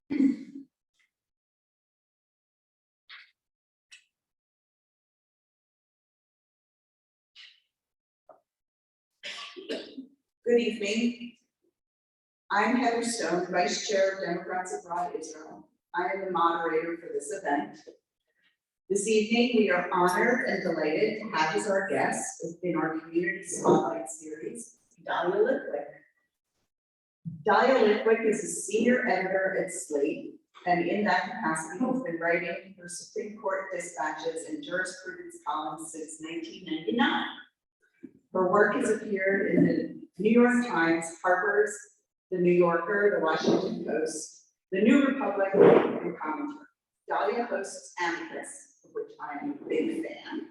Good evening. I'm Heather Stone, Vice Chair of Democrats Abroad Israel. I am the moderator for this event. This evening, we are honored and delighted to have as our guest in our Community Spotlight series, Dahlia Lithwick. Dahlia Lithwick is a senior editor at Slate, and in that capacity has been writing her Supreme Court dispatches and jurisprudence columns since 1999. Her work has appeared in the New York Times, Harper's, The New Yorker, The Washington Post, The New Republic, and Commentator. Dahlia hosts Amicus, of which I am a big fan.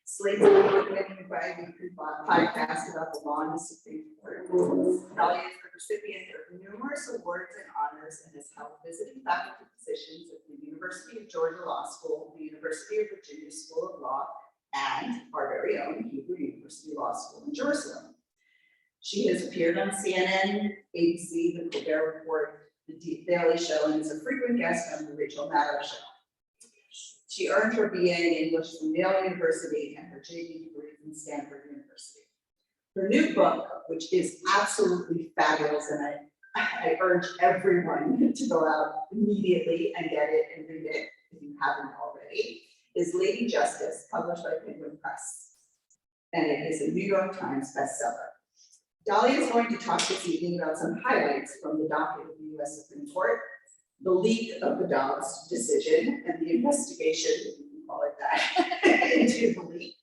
Slate's award-winning biweekly podcast about the law and the Supreme Court. Dahlia is the recipient of numerous awards and honors and has held visiting faculty positions at the University of Georgia Law School, the University of Virginia School of Law, and our very own Hebrew University Law School in Jerusalem. She has appeared on CNN, ABC, the Colbert Report, the Daily Show, and is a frequent guest on the Rachel Maddow Show. She earned her BA in English from Yale University and her JD degree from Stanford University. Her new book, which is absolutely fabulous, and I urge everyone to go out immediately and get it and read it if you haven't already, is Lady Justice, published by Hillman Prize, and it is a New York Times bestseller. Dahlia is going to talk this evening about some highlights from the docket of the US Supreme Court, the leak of the Dobbs decision and the investigation, if you can call it that, into the leak,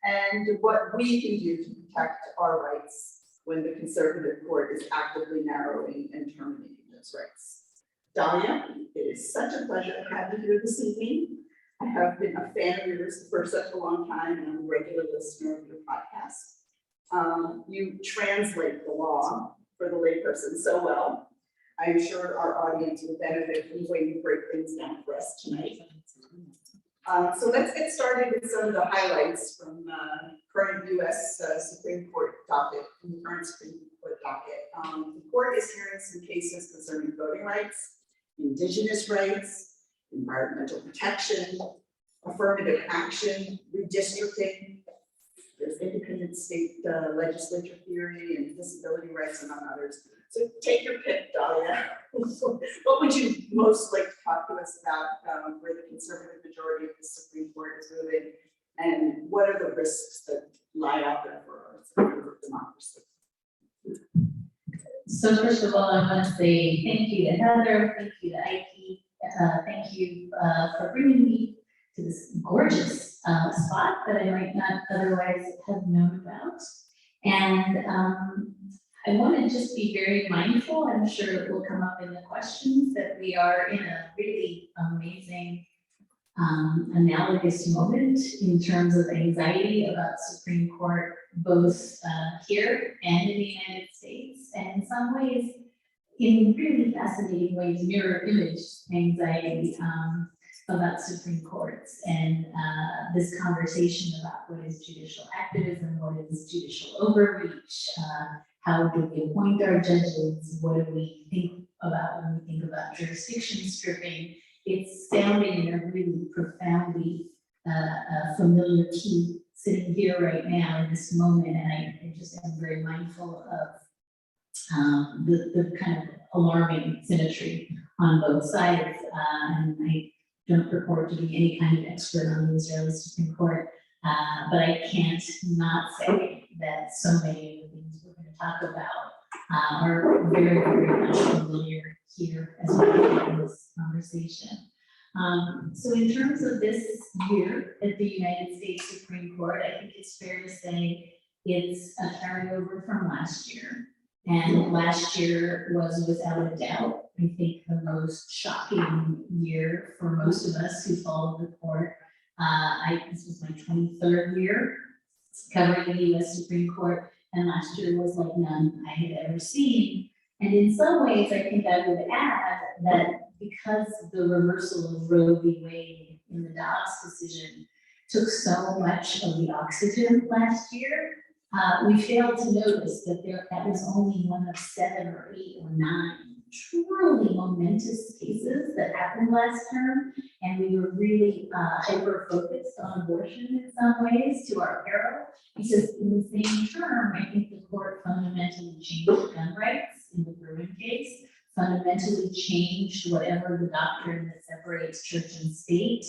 and what we can do to protect our rights when the conservative court is actively narrowing and terminating those rights. Dahlia, it is such a pleasure to have you here this evening. I have been a fan of yours for such a long time, and I'm a regular listener of your podcast. You translate the law for the layperson so well. I'm sure our audience will benefit from the way you break things down for us tonight. So let's get started with some of the highlights from current US Supreme Court docket, from the current Supreme Court docket. The court is hearing some cases concerning voting rights, indigenous rights, environmental protection, affirmative action, redistricting. There's independent state legislature theory and disability rights, among others. So take your pick, Dahlia. What would you most like to talk to us about where the conservative majority of the Supreme Court is moving, and what are the risks that lie out there for our democracy? So first of all, I want to say thank you to Heather, thank you to Ike, thank you for bringing me to this gorgeous spot that I might not otherwise have known about. And I want to just be very mindful, I'm sure it will come up in the questions, that we are in a really amazing analogous moment in terms of anxiety about Supreme Court, both here and in the United States, and in some ways, in really fascinating ways, mirror image anxiety about Supreme Courts and this conversation about what is judicial activism, what is judicial overreach, how do we appoint our judges, what do we think about when we think about jurisdiction stripping. It's sounding in a really profoundly familiar key sitting here right now in this moment, and I just am very mindful of the kind of alarming symmetry on both sides, and I don't purport to be any kind of expert on the Israeli Supreme Court, but I can't not say that so many of the things we're going to talk about are very, very much familiar here as well in this conversation. So in terms of this year at the United States Supreme Court, I think it's fair to say it's a carryover from last year. And last year was, without a doubt, I think the most shocking year for most of us who followed the court. This was my 23rd year covering the US Supreme Court, and last year was like none I had ever seen. And in some ways, I think I would add that because the reversal of Roe v. Wade in the Dobbs decision took so much of the oxygen last year, we failed to notice that that was only one of 7 or 8 or 9 truly momentous cases that happened last term, and we were really hyper-focused on abortion in some ways to our peril, because in the same term, I think the court fundamentally changed gun rights in the Bruin case, fundamentally changed whatever the doctrine that separates church and state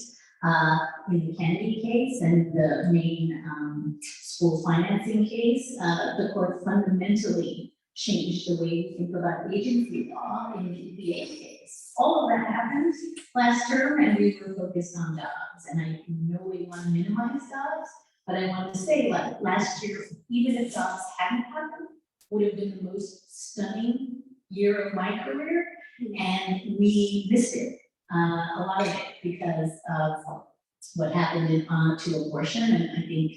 in the Kennedy case and the main school financing case. The court fundamentally changed the way we think about agency law in the EPA case. All of that happened last term, and we were focused on Dobbs. And I in no way want to minimize Dobbs, but I want to say, like last year, even if Dobbs hadn't happened, would have been the most stunning year of my career, and we missed it, a lot of it, because of what happened to abortion. And I think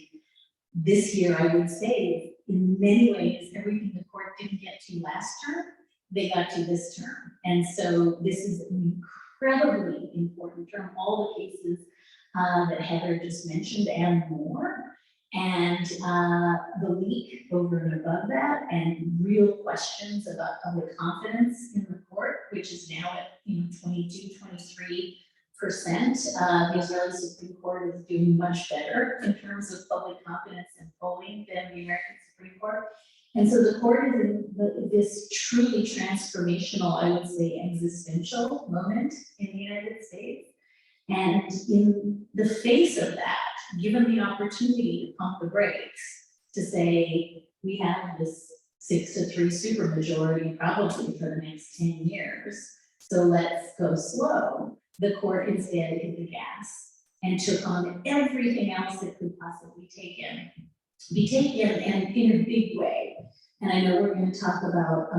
this year, I would say, in many ways, everything the court didn't get to last term, they got to this term. And so this is an incredibly important term, all the cases that Heather just mentioned and more. And the leak over and above that, and real questions about public confidence in the court, which is now at 22, 23%. The Israeli Supreme Court is doing much better in terms of public confidence and polling than the American Supreme Court. And so the court is in this truly transformational, I would say, existential moment in the United States. And in the face of that, given the opportunity to pump the brakes, to say, we have this 6-3 supermajority probably for the next 10 years, so let's go slow. The court instead hit the gas and took on everything else that could possibly be taken, and in a big way. And I know we're going to talk about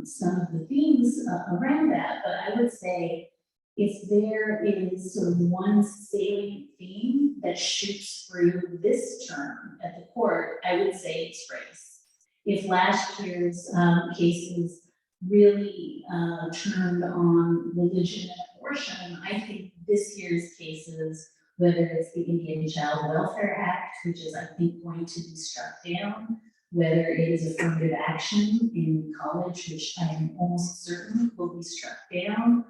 some of the themes around that, but I would say, if there is sort of one salient theme that shoots through this term at the court, I would say it's race. If last year's cases really turned on religion and abortion, I think this year's cases, whether it's the Indian Child Welfare Act, which is, I think, going to be struck down, whether it is affirmative action in college, which I am almost certain will be struck down,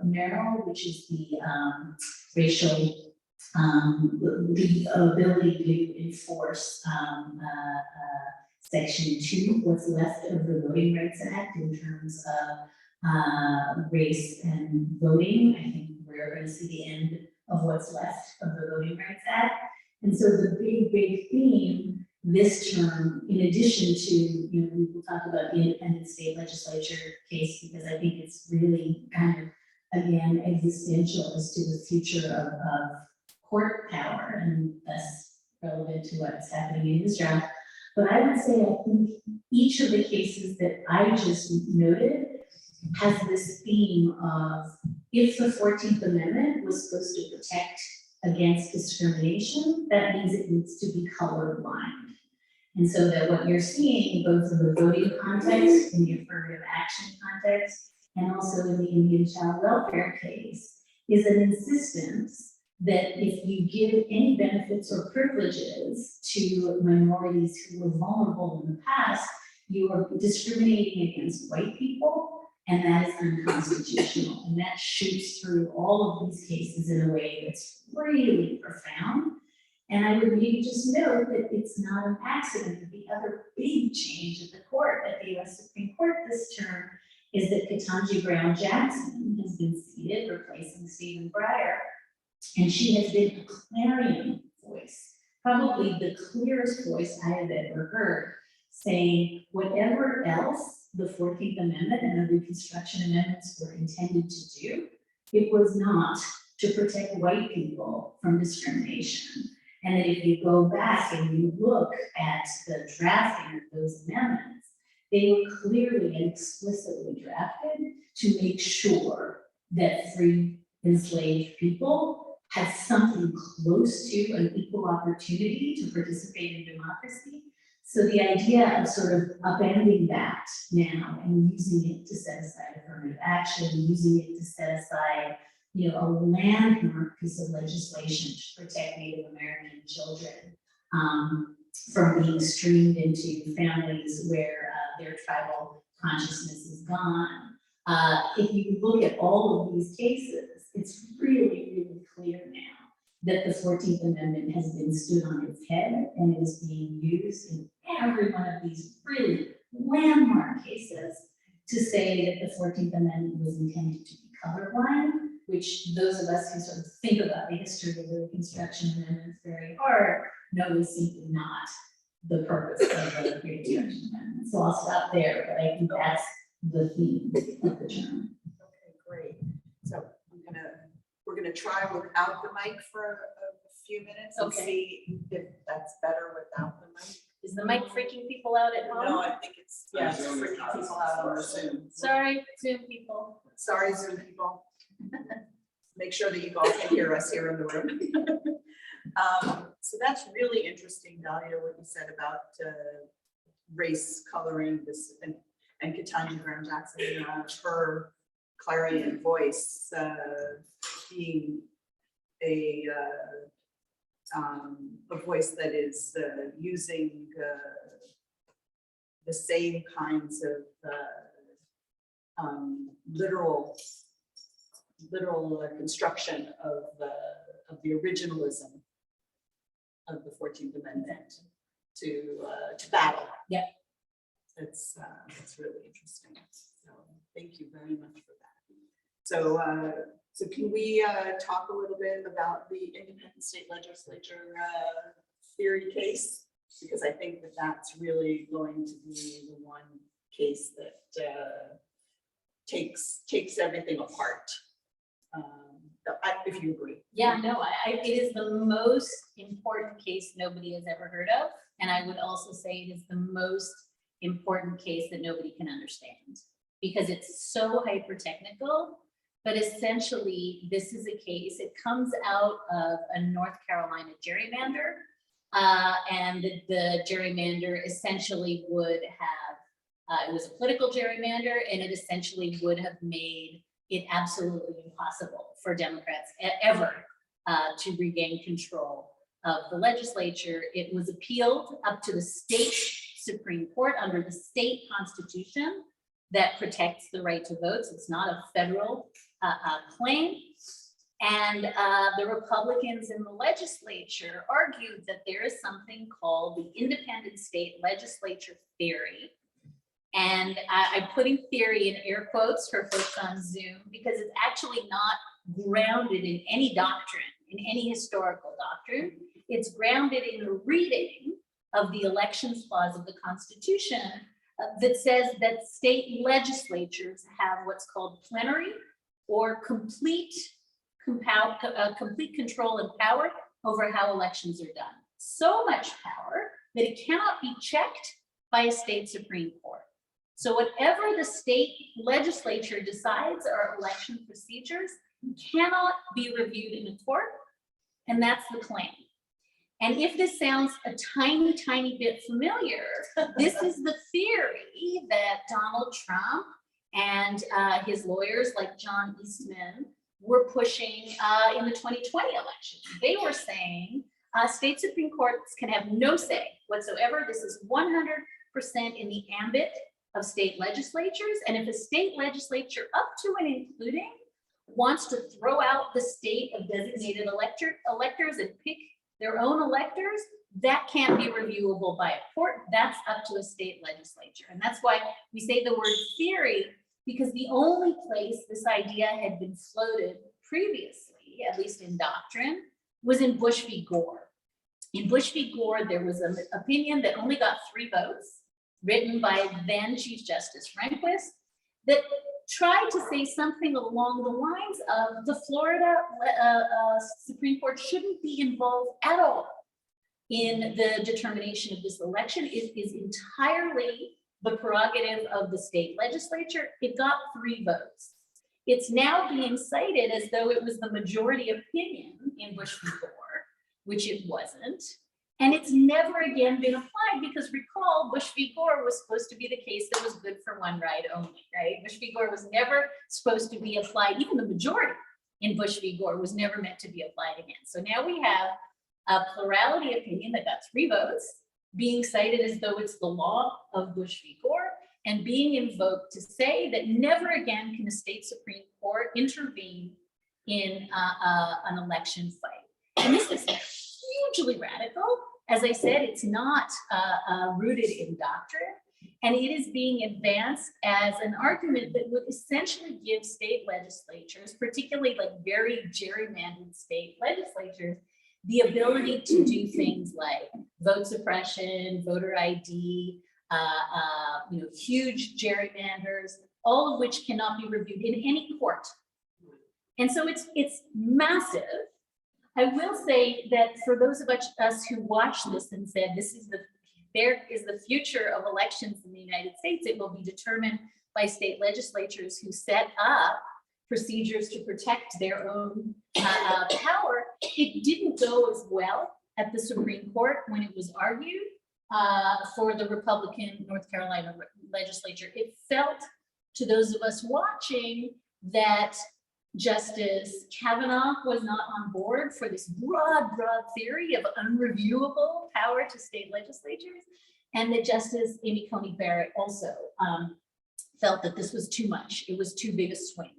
Merrill, which is the racial, the ability to enforce Section 2, what's left of the Voting Rights Act in terms of race and voting. I think we're going to see the end of what's left of the Voting Rights Act. And so the big theme this term, in addition to, we will talk about the independent state legislature case, because I think it's really kind of, again, existential as to the future of court power, and thus relevant to what's happening in Israel. But I would say, I think each of the cases that I just noted has this theme of, if the 14th Amendment was supposed to protect against discrimination, that means it needs to be colorblind. And so that what you're seeing, both in the voting context, in the affirmative action context, and also in the Indian child welfare case, is an insistence that if you give any benefits or privileges to minorities who were vulnerable in the past, you are discriminating against white people, and that is unconstitutional. And that shoots through all of these cases in a way that's really profound. And I would maybe just note that it's not an accident that the other big change at the court, at the US Supreme Court this term, is that Ketanji Brown Jackson has been seated, replacing Stephen Breyer. And she has been a clarion voice, probably the clearest voice I have ever heard, saying whatever else the 14th Amendment and the Reconstruction Amendments were intended to do, it was not to protect white people from discrimination. And that if you go back and you look at the drafting of those amendments, they were clearly and explicitly drafted to make sure that free enslaved people had something close to an equal opportunity to participate in democracy. So the idea of sort of upending that now and using it to set aside affirmative action, using it to set aside, a landmark piece of legislation to protect Native American children from being streamed into families where their tribal consciousness is gone, If you look at all of these cases, it's really, really clear now that the 14th Amendment has been stood on its head and is being used in every one of these really landmark cases to say that the 14th Amendment was intended to be colorblind, which those of us who sort of think about the history of the Reconstruction Amendments very hard know is simply not the purpose of the Reconstruction Amendment. So I'll stop there, but I think that's the theme of the term. Okay, great. So we're gonna try without the mic for a few minutes and Okay. see if that's better without the mic. Is the mic freaking people out at home? No, I think it's, yeah, it's freaking people out on Zoom. Sorry, Zoom people. Sorry, Zoom people. Make sure that you all can hear us here in the room. So that's really interesting, Dahlia, what you said about race coloring this and Ketanji Brown Jackson, her clarion voice being a voice that is using the same kinds of literal construction of the originalism of the 14th Amendment to battle. Yeah. That's really interesting. So thank you very much for that. So can we talk a little bit about the independent state legislature theory case? Because I think that that's really going to be the one case that takes everything apart. If you agree. Yeah, no, it is the most important case nobody has ever heard of. And I would also say it is the most important case that nobody can understand because it's so hyper technical. But essentially, this is a case, it comes out of a North Carolina gerrymander. And the gerrymander essentially would have, it was a political gerrymander, and it essentially would have made it absolutely impossible for Democrats ever to regain control of the legislature. It was appealed up to the state Supreme Court under the state constitution that protects the right to vote. So it's not a federal claim. And the Republicans in the legislature argued that there is something called the independent state legislature theory. And I'm putting theory in air quotes for folks on Zoom because it's actually not grounded in any doctrine, in any historical doctrine. It's grounded in a reading of the elections clause of the Constitution that says that state legislatures have what's called plenary or complete control and power over how elections are done. So much power that it cannot be checked by a state Supreme Court. So whatever the state legislature decides are election procedures cannot be reviewed in a court, and that's the claim. And if this sounds a tiny, tiny bit familiar, this is the theory that Donald Trump and his lawyers like John Eastman were pushing in the 2020 election. They were saying state Supreme Courts can have no say whatsoever. This is 100% in the ambit of state legislatures. And if a state legislature up to and including wants to throw out the state of designated electors and pick their own electors, that can't be reviewable by a court. That's up to a state legislature. And that's why we say the word theory, because the only place this idea had been floated previously, at least in doctrine, was in Bush v. Gore. In Bush v. Gore, there was an opinion that only got 3 votes, written by then Chief Justice Rehnquist, that tried to say something along the lines of the Florida Supreme Court shouldn't be involved at all in the determination of this election. It is entirely the prerogative of the state legislature. It got 3 votes. It's now being cited as though it was the majority opinion in Bush v. Gore, which it wasn't. And it's never again been applied because recall, Bush v. Gore was supposed to be the case that was good for one ride only, right? Bush v. Gore was never supposed to be applied. Even the majority in Bush v. Gore was never meant to be applied again. So now we have a plurality opinion that got 3 votes being cited as though it's the law of Bush v. Gore. and being invoked to say that never again can a state Supreme Court intervene in an election fight. And this is hugely radical. As I said, it's not rooted in doctrine, and it is being advanced as an argument that would essentially give state legislatures, particularly like very gerrymandered state legislatures, the ability to do things like vote suppression, voter ID, huge gerrymanders, all of which cannot be reviewed in any court. And so it's massive. I will say that for those of us who watched this and said, there is the future of elections in the United States, it will be determined by state legislatures who set up procedures to protect their own power. It didn't go as well at the Supreme Court when it was argued for the Republican North Carolina legislature. It felt to those of us watching that Justice Kavanaugh was not on board for this broad theory of unreviewable power to state legislatures, and that Justice Amy Coney Barrett also felt that this was too much. It was too big a swing.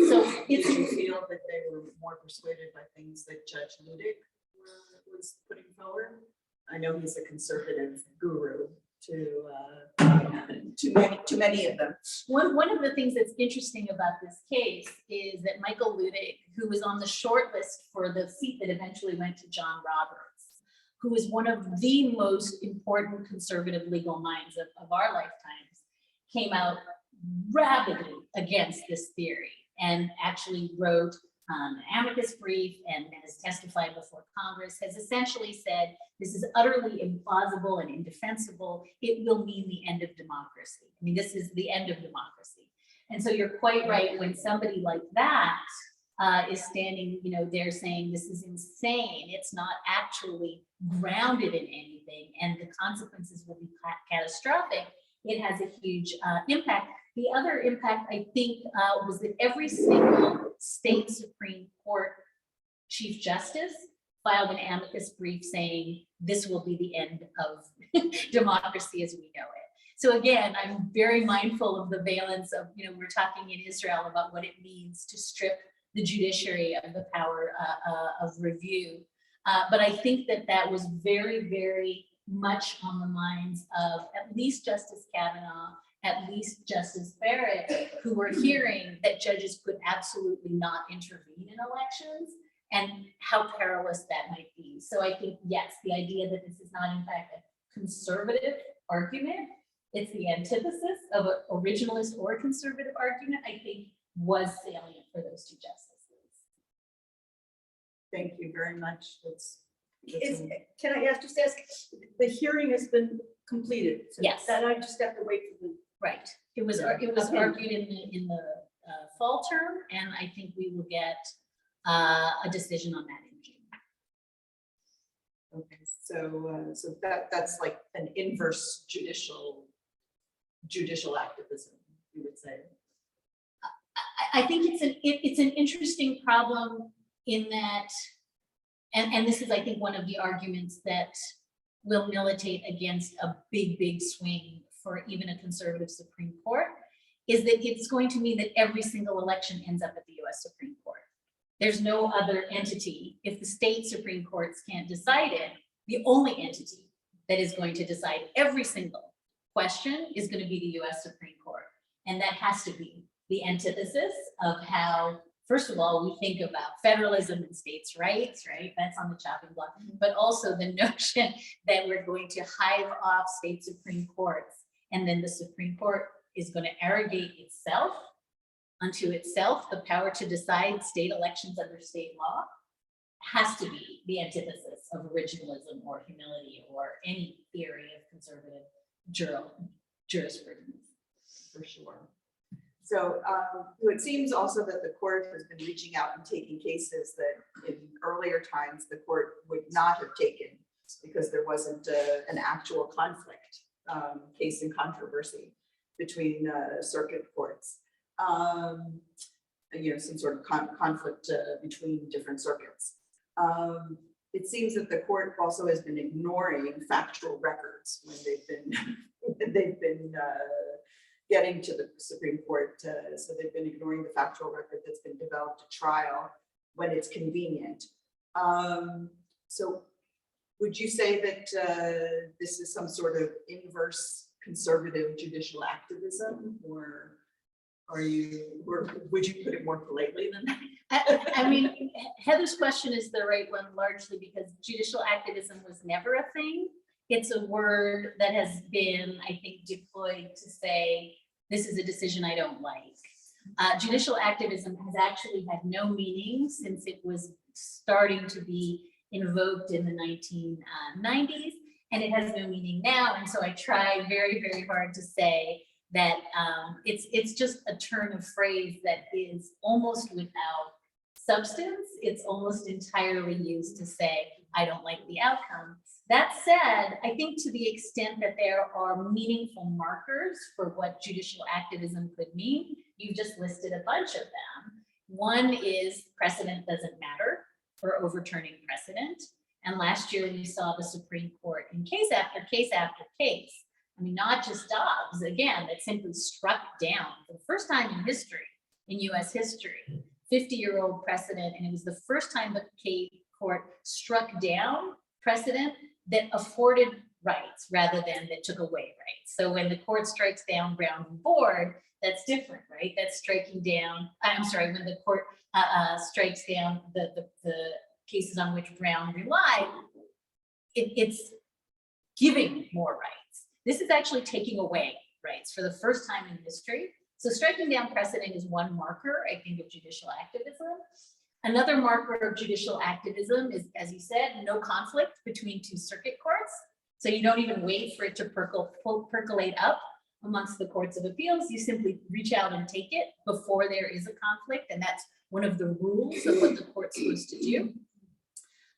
So Did you feel that they were more persuaded by things that Judge Lithwick was putting forward? I know he's a conservative guru to many of them. One of the things that's interesting about this case is that Michael Lithwick, who was on the short list for the seat that eventually went to John Roberts, who is one of the most important conservative legal minds of our lifetimes, came out rabidly against this theory and actually wrote an amicus brief and has testified before Congress, has essentially said, this is utterly implausible and indefensible. It will mean the end of democracy. I mean, this is the end of democracy. And so you're quite right when somebody like that is standing, there saying this is insane. It's not actually grounded in anything and the consequences will be catastrophic. It has a huge impact. The other impact, I think, was that every single state Supreme Court Chief Justice filed an amicus brief saying this will be the end of democracy as we know it. So again, I'm very mindful of the valence of, we're talking in Israel about what it means to strip the judiciary of the power of review. But I think that was very, very much on the minds of at least Justice Kavanaugh, at least Justice Barrett, who were hearing that judges could absolutely not intervene in elections and how perilous that might be. So I think, yes, the idea that this is not in fact a conservative argument, it's the antithesis of an originalist or conservative argument, I think was salient for those two justices. Thank you very much. Can I just ask, the hearing has been completed? So yes. That I just have to wait for the. Right. It was argued in the fall term, and I think we will get a decision on that in June. Okay, so that's like an inverse judicial activism, you would say. I think it's an interesting problem in that, and this is, I think, one of the arguments that will militate against a big swing for even a conservative Supreme Court, is that it's going to mean that every single election ends up at the US Supreme Court. There's no other entity. If the state Supreme Courts can't decide it, the only entity that is going to decide every single question is going to be the US Supreme Court. And that has to be the antithesis of how, first of all, we think about federalism and states' rights, right? That's on the chopping block, but also the notion that we're going to hive off state Supreme Courts, and then the Supreme Court is going to arrogate itself unto itself the power to decide state elections under state law, has to be the antithesis of originalism or humility or any theory of conservative jurisprudence. For sure. So it seems also that the court has been reaching out and taking cases that in earlier times the court would not have taken because there wasn't an actual conflict, case in controversy between circuit courts. Some sort of conflict between different circuits. It seems that the court also has been ignoring factual records when they've been getting to the Supreme Court. So they've been ignoring the factual record that's been developed at trial when it's convenient. So would you say that this is some sort of inverse conservative judicial activism, or would you put it more politely than that? I mean, Heather's question is the right one, largely because judicial activism was never a thing. It's a word that has been, I think, deployed to say, this is a decision I don't like. Judicial activism has actually had no meaning since it was starting to be invoked in the 1990s, and it has no meaning now. And so I try very, very hard to say that it's just a turn of phrase that is almost without substance. It's almost entirely used to say, I don't like the outcome. That said, I think to the extent that there are meaningful markers for what judicial activism could mean, you've just listed a bunch of them. One is precedent doesn't matter for overturning precedent. And last year we saw the Supreme Court in case after case after case. I mean, not just Dobbs, again, that simply struck down for the first time in history, in US history, 50-year-old precedent. And it was the first time the court struck down precedent that afforded rights rather than that took away rights. So when the court strikes down Brown v. Board, that's different, right? That's striking down, I'm sorry, when the court strikes down the cases on which Brown relied, it's giving more rights. This is actually taking away rights for the first time in history. So striking down precedent is one marker, I think, of judicial activism. Another marker of judicial activism is, as you said, no conflict between two circuit courts. So you don't even wait for it to percolate up amongst the courts of appeals. You simply reach out and take it before there is a conflict. And that's one of the rules of what the court's supposed to do.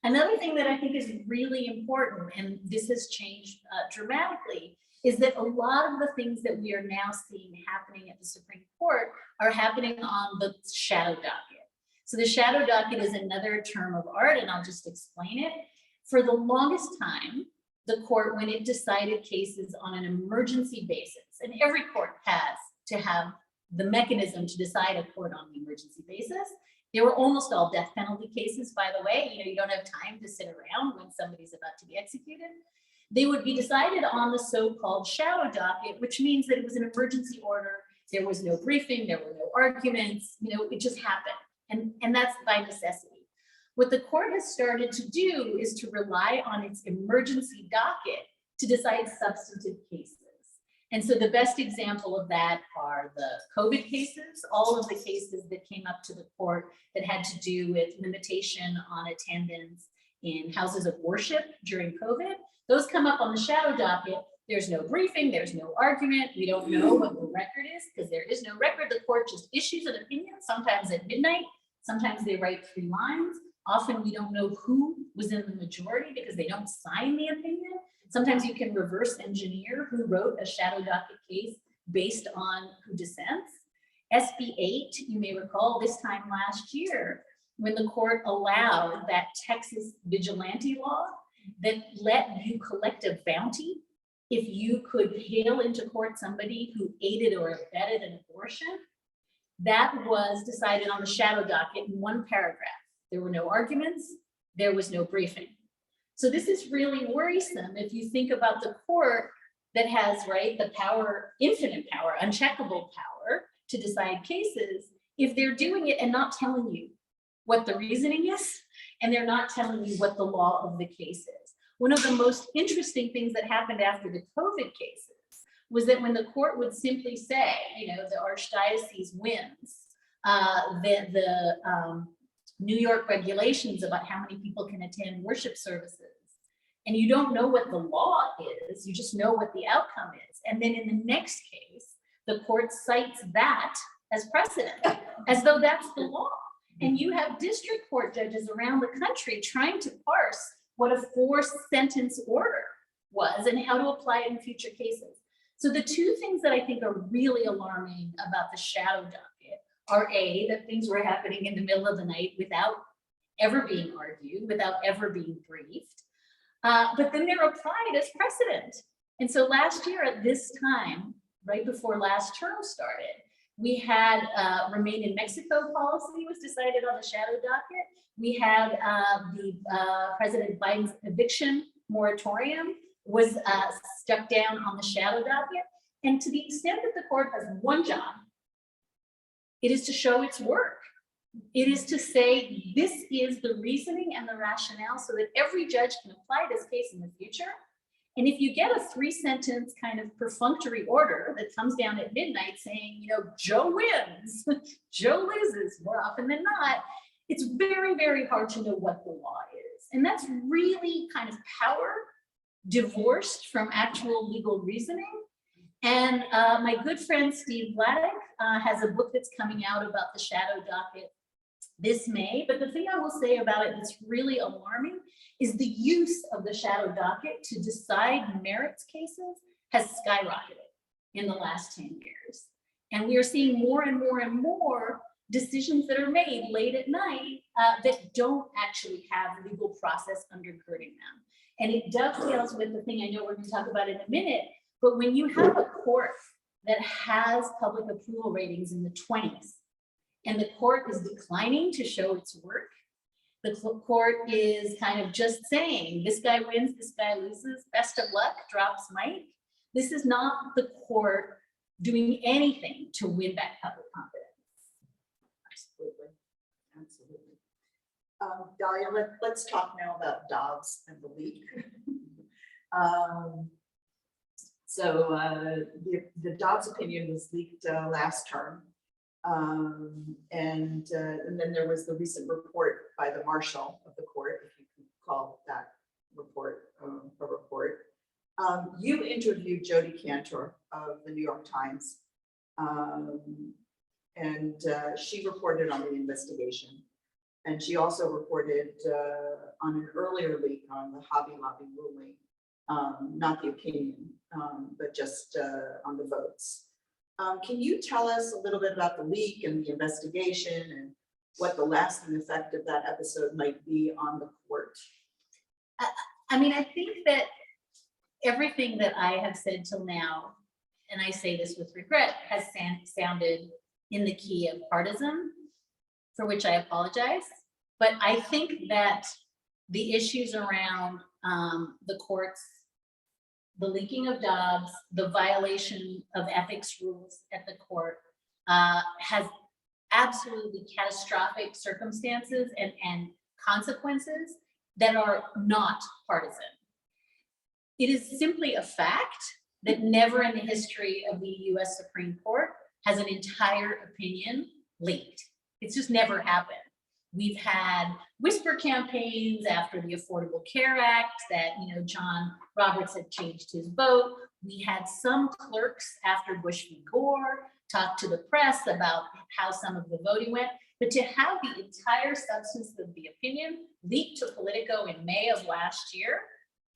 Another thing that I think is really important, and this has changed dramatically, is that a lot of the things that we are now seeing happening at the Supreme Court are happening on the shadow docket. So the shadow docket is another term of art, and I'll just explain it. For the longest time, the court, when it decided cases on an emergency basis, and every court has to have the mechanism to decide a court on the emergency basis. They were almost all death penalty cases, by the way. You don't have time to sit around when somebody's about to be executed. They would be decided on the so-called shadow docket, which means that it was an emergency order. There was no briefing, there were no arguments, it just happened. And that's by necessity. What the court has started to do is to rely on its emergency docket to decide substantive cases. And so the best example of that are the COVID cases, all of the cases that came up to the court that had to do with limitation on attendance in houses of worship during COVID. Those come up on the shadow docket. There's no briefing, there's no argument. We don't know what the record is because there is no record. The court just issues an opinion, sometimes at midnight, sometimes they write 3 lines. Often we don't know who was in the majority because they don't sign the opinion. Sometimes you can reverse engineer who wrote a shadow docket case based on who dissents. SB 8, you may recall this time last year when the court allowed that Texas vigilante law that let you collect a bounty if you could hail into court somebody who aided or abetted an abortion. That was decided on the shadow docket in 1 paragraph. There were no arguments, there was no briefing. So this is really worrisome if you think about the court that has, right, the power, infinite power, uncheckable power to decide cases, if they're doing it and not telling you what the reasoning is, and they're not telling you what the law of the case is. One of the most interesting things that happened after the COVID cases was that when the court would simply say, the archdiocese wins, the New York regulations about how many people can attend worship services, and you don't know what the law is, you just know what the outcome is. And then in the next case, the court cites that as precedent, as though that's the law. And you have district court judges around the country trying to parse what a 4-sentence order was and how to apply it in future cases. So the 2 things that I think are really alarming about the shadow docket are A, that things were happening in the middle of the night without ever being argued, without ever being briefed, but then they're applied as precedent. And so last year at this time, right before last term started. We had remain in Mexico policy was decided on the shadow docket. We had the President Biden's eviction moratorium was struck down on the shadow docket. And to the extent that the court has one job, it is to show its work. It is to say, this is the reasoning and the rationale so that every judge can apply this case in the future. And if you get a 3-sentence kind of perfunctory order that comes down at midnight saying, you know, Joe wins, Joe loses more often than not, it's very, very hard to know what the law is. And that's really kind of power divorced from actual legal reasoning. And my good friend Steve Vladeck has a book that's coming out about the shadow docket this May. But the thing I will say about it that's really alarming is the use of the shadow docket to decide merits cases has skyrocketed in the last 10 years. And we are seeing more and more and more decisions that are made late at night that don't actually have legal process undergirding them. And it dovetails with the thing I know we're going to talk about in a minute, but when you have a court that has public approval ratings in the 20s, and the court is declining to show its work, the court is kind of just saying, this guy wins, this guy loses, best of luck, drops mic. This is not the court doing anything to win back public confidence. Absolutely, absolutely. Dahlia, let's talk now about Dobbs and the leak. The Dobbs opinion was leaked last term. And then there was the recent report by the marshal of the court, if you can call that report a report. You interviewed Jodi Kantor of the New York Times, and she reported on the investigation. And she also reported on an earlier leak on the Hobby Lobby ruling, not the opinion, but just on the votes. Can you tell us a little bit about the leak and the investigation and what the lasting effect of that episode might be on the court? I mean, I think that everything that I have said till now, and I say this with regret, has sounded in the key of partisan, for which I apologize. But I think that the issues around the courts, the leaking of Dobbs, the violation of ethics rules at the court has absolutely catastrophic circumstances and consequences that are not partisan. It is simply a fact that never in the history of the US Supreme Court has an entire opinion leaked. It's just never happened. We've had whisper campaigns after the Affordable Care Act that, you know, John Roberts had changed his vote. We had some clerks after Bush v. Gore talk to the press about how some of the voting went. But to have the entire substance of the opinion leaked to Politico in May of last year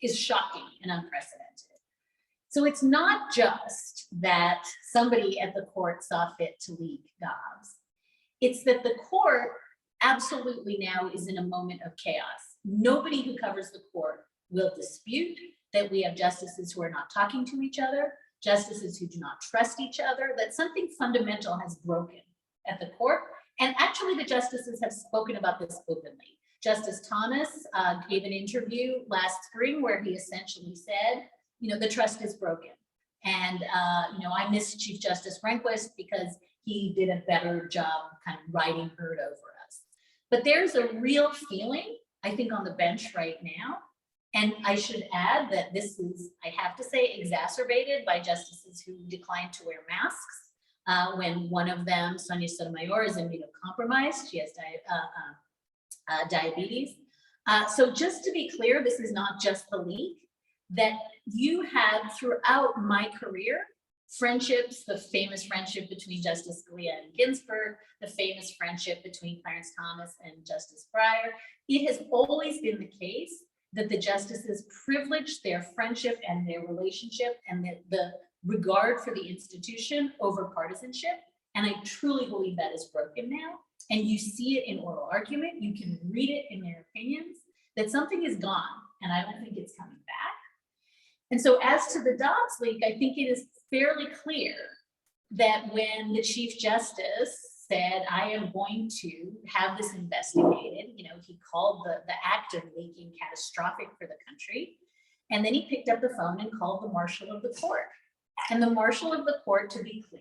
is shocking and unprecedented. So it's not just that somebody at the court saw fit to leak Dobbs. It's that the court absolutely now is in a moment of chaos. Nobody who covers the court will dispute that we have justices who are not talking to each other, justices who do not trust each other, that something fundamental has broken at the court. And actually the justices have spoken about this openly. Justice Thomas gave an interview last spring where he essentially said, you know, the trust is broken. And, you know, I miss Chief Justice Rehnquist because he did a better job kind of riding herd over us. But there's a real feeling, I think, on the bench right now. And I should add that this is, I have to say, exacerbated by justices who declined to wear masks when one of them, Sonia Sotomayor, is immunocompromised. She has diabetes. So just to be clear, this is not just the leak, that you had throughout my career, friendships, the famous friendship between Justice Scalia and Ginsburg, the famous friendship between Clarence Thomas and Justice Breyer. It has always been the case that the justices privileged their friendship and their relationship and the regard for the institution over partisanship. And I truly believe that is broken now. And you see it in oral argument. You can read it in their opinions that something is gone, and I don't think it's coming back. And so as to the Dobbs leak, I think it is fairly clear that when the Chief Justice said, I am going to have this investigated, you know, he called the act of leaking catastrophic for the country. And then he picked up the phone and called the marshal of the court. And the marshal of the court, to be clear,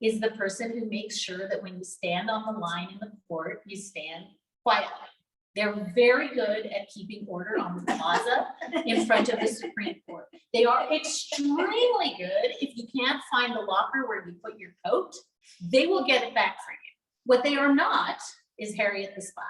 is the person who makes sure that when you stand on the line in the court, you stand quietly. They're very good at keeping order on the plaza in front of the Supreme Court. They are extremely good if you can't find the locker where you put your coat, they will get it back for you. What they are not is Harriet the Spy.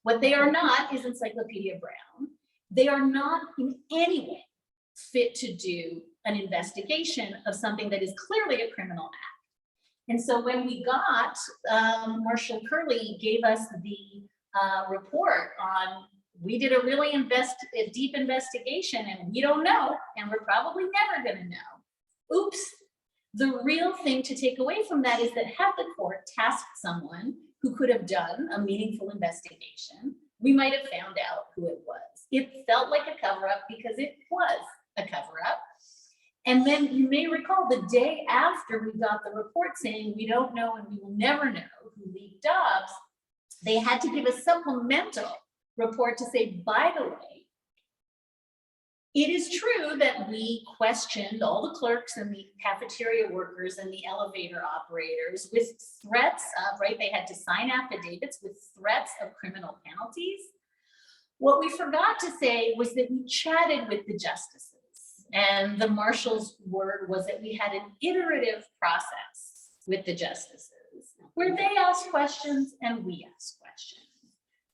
What they are not is Encyclopedia Brown. They are not in any way fit to do an investigation of something that is clearly a criminal act. And so when we got, Marshall Curley gave us the report on, we did a really deep investigation and we don't know, and we're probably never gonna know. Oops. The real thing to take away from that is that had the court tasked someone who could have done a meaningful investigation, we might have found out who it was. It felt like a cover-up because it was a cover-up. And then you may recall the day after we got the report saying we don't know and we will never know who leaked Dobbs, they had to give a supplemental report to say, by the way, it is true that we questioned all the clerks and the cafeteria workers and the elevator operators with threats of, right, they had to sign affidavits with threats of criminal penalties. What we forgot to say was that we chatted with the justices, and the marshal's word was that we had an iterative process with the justices where they asked questions and we asked questions.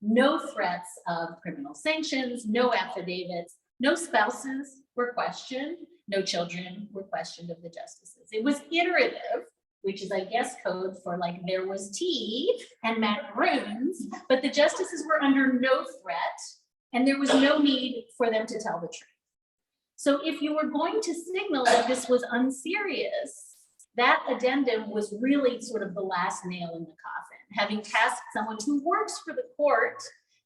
No threats of criminal sanctions, no affidavits, no spouses were questioned, no children were questioned of the justices. It was iterative, which is, I guess, code for like there was tea and macaroons, but the justices were under no threat and there was no need for them to tell the truth. So if you were going to signal that this was unserious, that addendum was really sort of the last nail in the coffin. Having tasked someone who works for the court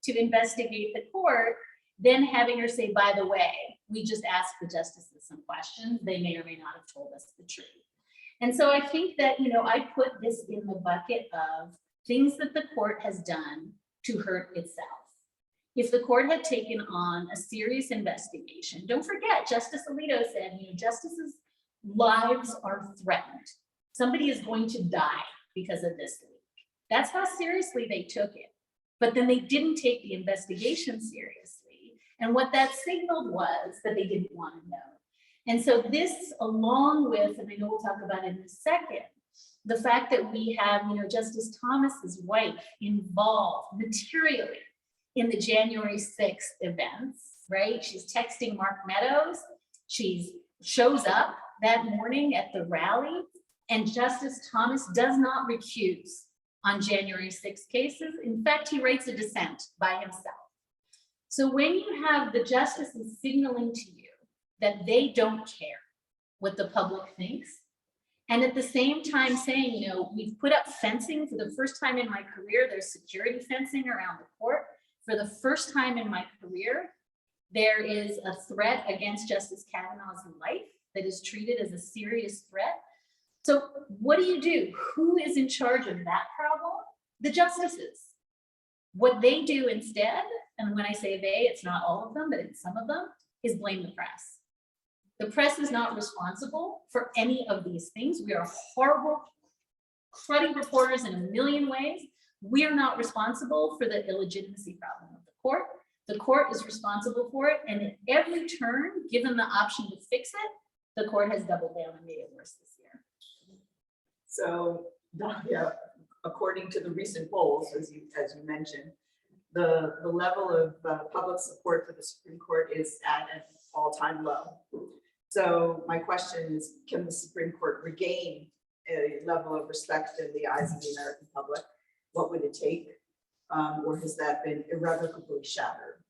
to investigate the court, then having her say, by the way, we just asked the justices some questions. They may or may not have told us the truth. And so I think that, you know, I put this in the bucket of things that the court has done to hurt itself. If the court had taken on a serious investigation, don't forget, Justice Alito said, you know, justices' lives are threatened. Somebody is going to die because of this leak. That's how seriously they took it. But then they didn't take the investigation seriously. And what that signaled was that they didn't want to know. And so this, along with, and I know we'll talk about it in a second, the fact that we have, you know, Justice Thomas's wife involved materially in the January 6th events, right? She's texting Mark Meadows. She shows up that morning at the rally, and Justice Thomas does not recuse on January 6th cases. In fact, he writes a dissent by himself. So when you have the justices signaling to you that they don't care what the public thinks, and at the same time saying, you know, we've put up fencing for the first time in my career, there's security fencing around the court. For the first time in my career, there is a threat against Justice Kavanaugh's life that is treated as a serious threat. So what do? Who is in charge of that problem? The justices. What they do instead, and when I say they, it's not all of them, but it's some of them, is blame the press. The press is not responsible for any of these things. We are horrible, cruddy reporters in a million ways. We are not responsible for the illegitimacy problem of the court. The court is responsible for it. And at every turn, given the option to fix it, the court has doubled down and made it worse this year. So, Dahlia, according to the recent polls, as you mentioned, the level of public support for the Supreme Court is at an all-time low. So my question is, can the Supreme Court regain a level of respect in the eyes of the American public? What would it take? Or has that been irrevocably shattered?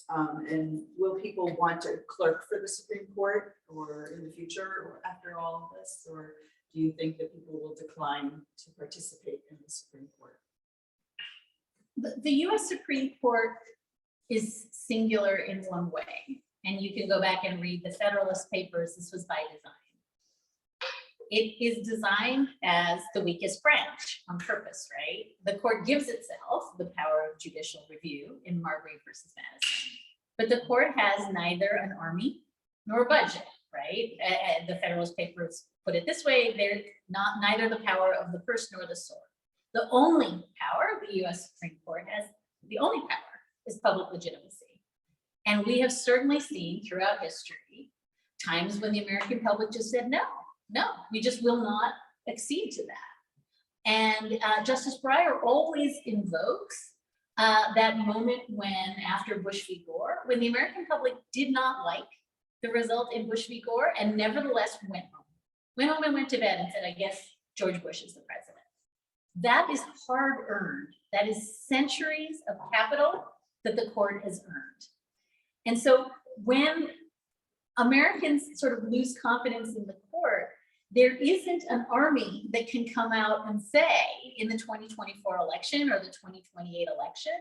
And will people want to clerk for the Supreme Court or in the future or after all of this? Or do you think that people will decline to participate in the Supreme Court? The US Supreme Court is singular in one way. And you can go back and read the Federalist Papers. This was by design. It is designed as the weakest branch on purpose, right? The court gives itself the power of judicial review in Marbury versus Madison, but the court has neither an army nor a budget, right? The Federalist Papers put it this way: they're neither the power of the purse nor the sword. The only power the US Supreme Court has, the only power, is public legitimacy. And we have certainly seen throughout history times when the American public just said, no, we just will not accede to that. And Justice Breyer always invokes that moment when, after Bush v. Gore, when the American public did not like the result in Bush v. Gore and nevertheless went home and went to bed and said, I guess George Bush is the president. That is hard earned. That is centuries of capital that the court has earned. And so when Americans sort of lose confidence in the court, there isn't an army that can come out and say in the 2024 election or the 2028 election,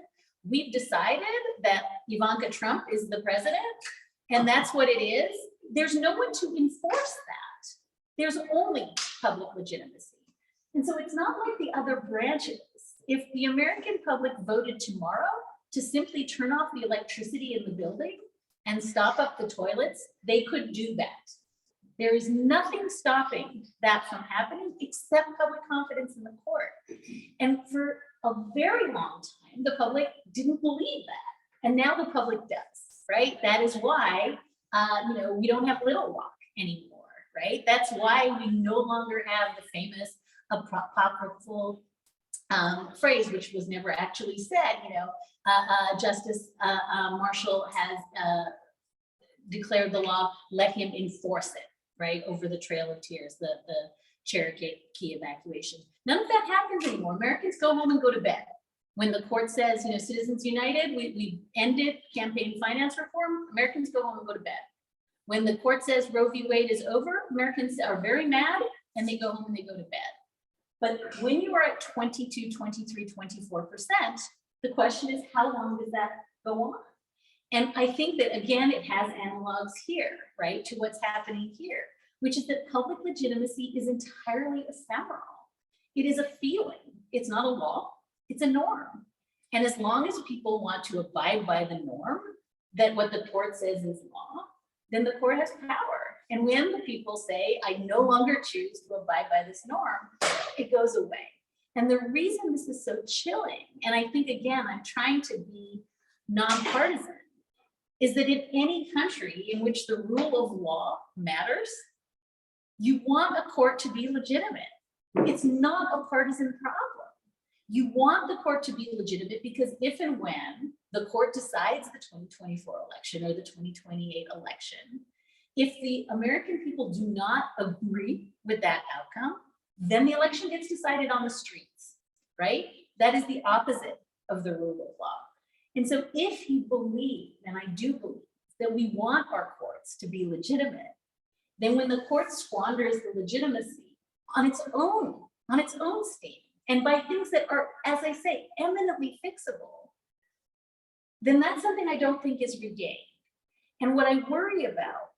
we've decided that Ivanka Trump is the president, and that's what it is. There's no one to enforce that. There's only public legitimacy. And so it's not like the other branches. If the American public voted tomorrow to simply turn off the electricity in the building and stop up the toilets, they could do that. There is nothing stopping that from happening except public confidence in the court. And for a very long time, the public didn't believe that. And now the public does, right? That is why, we don't have Little Rock anymore, right? That's why we no longer have the famous apocryphal phrase, which was never actually said, Justice Marshall has declared the law, let him enforce it, right? Over the Trail of Tears, the Cherokee evacuation. None of that happens anymore. Americans go home and go to bed. When the court says, Citizens United, we ended campaign finance reform, Americans go home and go to bed. When the court says Roe v. Wade is over, Americans are very mad and they go home and they go to bed. But when you are at 22, 23, 24%, the question is, how long does that go on? And I think that, again, it has analogs here, right, to what's happening here, which is that public legitimacy is entirely ephemeral. It is a feeling. It's not a law. It's a norm. And as long as people want to abide by the norm, that what the court says is law, then the court has power. And when the people say, I no longer choose to abide by this norm, it goes away. And the reason this is so chilling, and I think, again, I'm trying to be nonpartisan, is that in any country in which the rule of law matters, you want a court to be legitimate. It's not a partisan problem. You want the court to be legitimate because if and when the court decides the 2024 election or the 2028 election, if the American people do not agree with that outcome, then the election gets decided on the streets, right? That is the opposite of the rule of law. And so if you believe, and I do believe, that we want our courts to be legitimate, then when the court squanders the legitimacy on its own state, and by things that are, as I say, eminently fixable, then that's something I don't think is regained. And what I worry about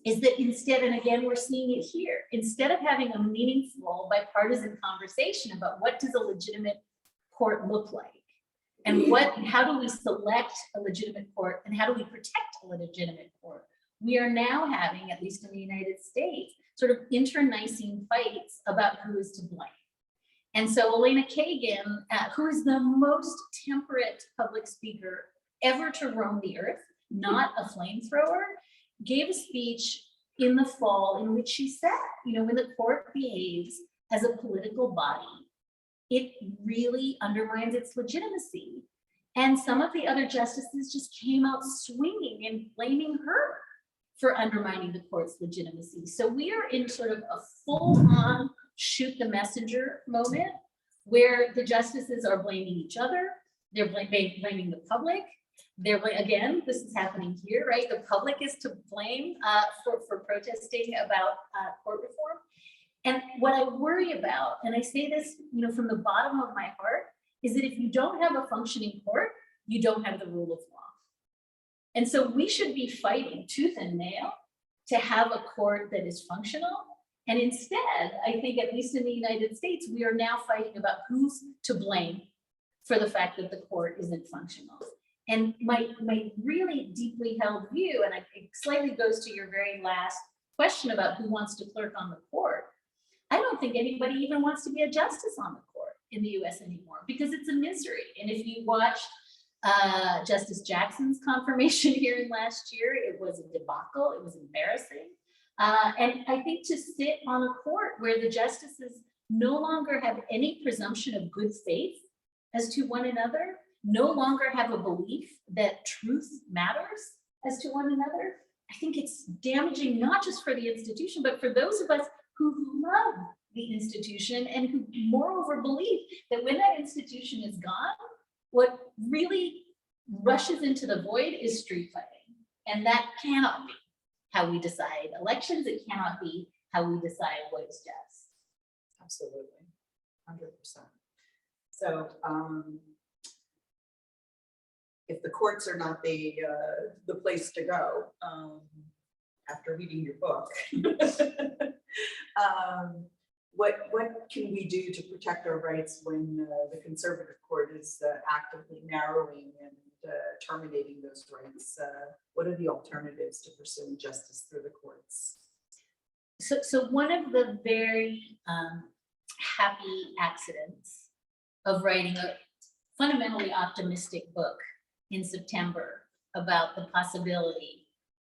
is that instead, and again, we're seeing it here, instead of having a meaningful bipartisan conversation about what does a legitimate court look like, and how do we select a legitimate court, and how do we protect a legitimate court, we are now having, at least in the United States, sort of internecine fights about who is to blame. And so Elena Kagan, who is the most temperate public speaker ever to roam the earth, not a flamethrower, gave a speech in the fall in which she said, when the court behaves as a political body, it really undermines its legitimacy. And some of the other justices just came out swinging and blaming her for undermining the court's legitimacy. So we are in sort of a full-on shoot the messenger moment where the justices are blaming each other. They're blaming the public. Again, this is happening here, right? The public is to blame for protesting about court reform. And what I worry about, and I say this, from the bottom of my heart, is that if you don't have a functioning court, you don't have the rule of law. And so we should be fighting tooth and nail to have a court that is functional. And instead, I think, at least in the United States, we are now fighting about who's to blame for the fact that the court isn't functional. And my really deeply held view, and it slightly goes to your very last question about who wants to clerk on the court. I don't think anybody even wants to be a justice on the court in the US anymore, because it's a misery. And if you watched Justice Jackson's confirmation hearing last year, it was a debacle, it was embarrassing. And I think to sit on a court where the justices no longer have any presumption of good faith as to one another, no longer have a belief that truth matters as to one another, I think it's damaging, not just for the institution, but for those of us who love the institution and who moreover believe that when that institution is gone, what really rushes into the void is street fighting. And that cannot be how we decide elections. It cannot be how we decide what is just. Absolutely, 100%. So if the courts are not the place to go, after reading your book, what can we do to protect our rights when the conservative court is actively narrowing and terminating those rights? What are the alternatives to pursuing justice through the courts? So one of the very happy accidents of writing a fundamentally optimistic book in September about the possibility